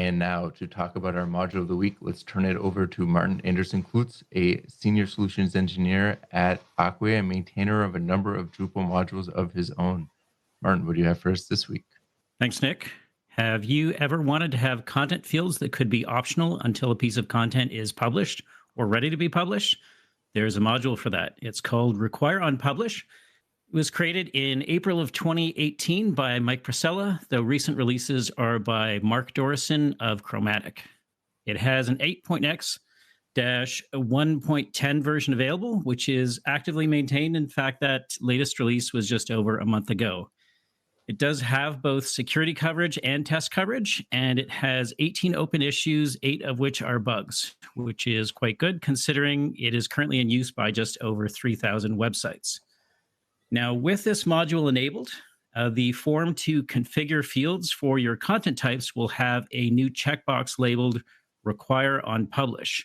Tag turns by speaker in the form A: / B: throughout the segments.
A: And now to talk about our module of the week, let's turn it over to Martin Anderson-Klutz, a senior solutions engineer at Acquia and maintainer of a number of Drupal modules of his own. Martin, what do you have for us this week?
B: Thanks, Nick. Have you ever wanted to have content fields that could be optional until a piece of content is published or ready to be published? There's a module for that. It's called Require on Publish. It was created in April of 2018 by Mike Priscilla, though recent releases are by Mark Dorison of Chromatic. It has an 8.x-1.10 version available, which is actively maintained. In fact, that latest release was just over a month ago. It does have both security coverage and test coverage, and it has 18 open issues, 8 of which are bugs, which is quite good considering it is currently in use by just over 3,000 websites. Now, with this module enabled, the form to configure fields for your content types will have a new checkbox labeled Require on Publish.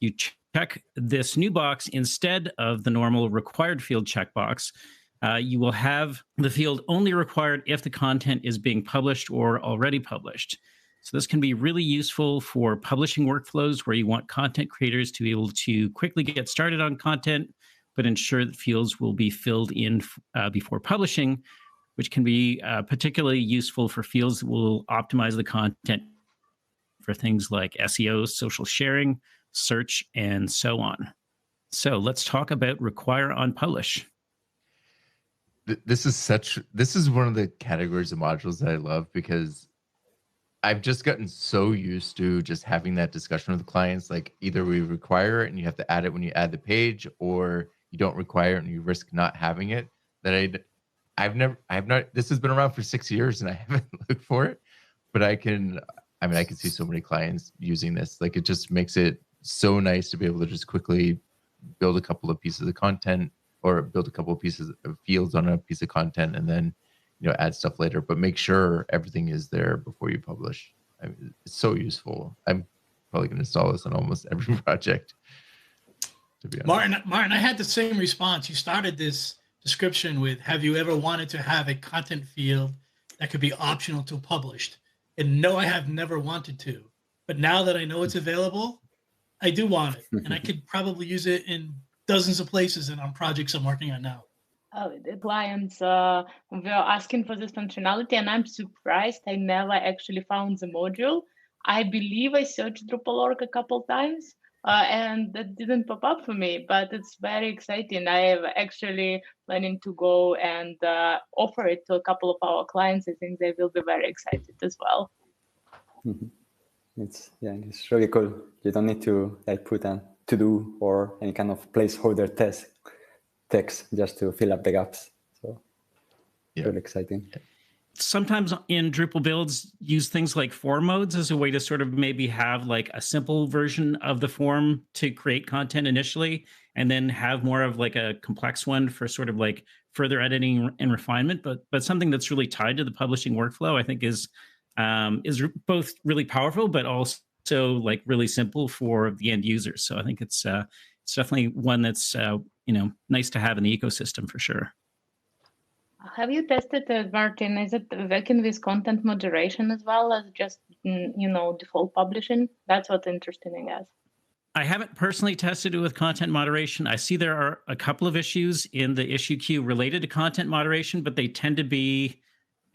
B: If you check this new box instead of the normal required field checkbox, you will have the field only required if the content is being published or already published. So this can be really useful for publishing workflows where you want content creators to be able to quickly get started on content, but ensure that fields will be filled in before publishing, which can be particularly useful for fields that will optimize the content for things like SEO, social sharing, search, and so on. So let's talk about Require on Publish.
A: This is one of the categories of modules that I love because I've just gotten so used to just having that discussion with the clients. Like either we require it and you have to add it when you add the page, or you don't require it and you risk not having it. That this has been around for 6 years and I haven't looked for it, but I can see so many clients using this. Like it just makes it so nice to be able to just quickly build a couple of pieces of content or build a couple of pieces of fields on a piece of content and then, add stuff later, but make sure everything is there before you publish. It's so useful. I'm probably going to install this on almost every project, to be honest.
C: Martin, I had the same response. You started this description with, have you ever wanted to have a content field that could be optional to published? And no, I have never wanted to. But now that I know it's available, I do want it. And I could probably use it in dozens of places and on projects I'm working on now.
D: The clients were asking for this functionality, and I'm surprised I never actually found the module. I believe I searched Drupal.org a couple times, and that didn't pop up for me, but it's very exciting. I am actually planning to go and offer it to a couple of our clients. I think they will be very excited as well.
E: Mm-hmm. It's really cool. You don't need to put a to-do or any kind of placeholder text just to fill up the gaps. So really exciting.
B: Sometimes in Drupal builds, use things like form modes as a way to sort of maybe have like a simple version of the form to create content initially, and then have more of like a complex one for sort of like further editing and refinement. But something that's really tied to the publishing workflow, I think is both really powerful, but also like really simple for the end user. So I think it's definitely one that's nice to have in the ecosystem for sure.
D: Have you tested it, Martin? Is it working with content moderation as well as just default publishing? That's what's interesting, I guess.
B: I haven't personally tested it with content moderation. I see there are a couple of issues in the issue queue related to content moderation, but they tend to be,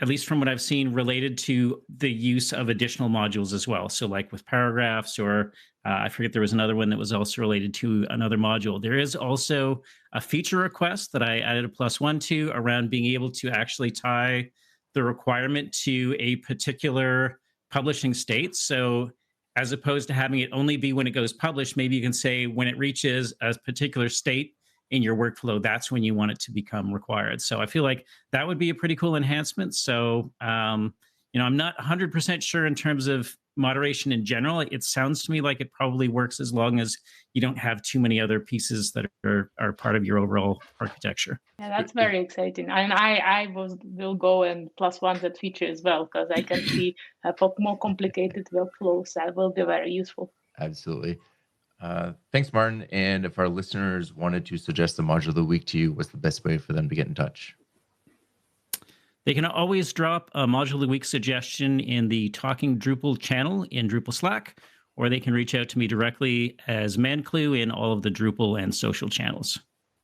B: at least from what I've seen, related to the use of additional modules as well. So like with paragraphs, or I forget, there was another one that was also related to another module. There is also a feature request that I added a +1 to around being able to actually tie the requirement to a particular publishing state. So as opposed to having it only be when it goes published, maybe you can say when it reaches a particular state in your workflow, that's when you want it to become required. So I feel like that would be a pretty cool enhancement. So, I'm not 100% sure in terms of moderation in general. It sounds to me like it probably works as long as you don't have too many other pieces that are part of your overall architecture.
D: Yeah, that's very exciting. And I will go and +1 that feature as well, because I can see for more complicated workflows that will be very useful.
A: Absolutely. Thanks, Martin. And if our listeners wanted to suggest a module of the week to you, what's the best way for them to get in touch?
B: They can always drop a module of the week suggestion in the Talking Drupal channel in Drupal Slack, or they can reach out to me directly as ManClue in all of the Drupal and social channels.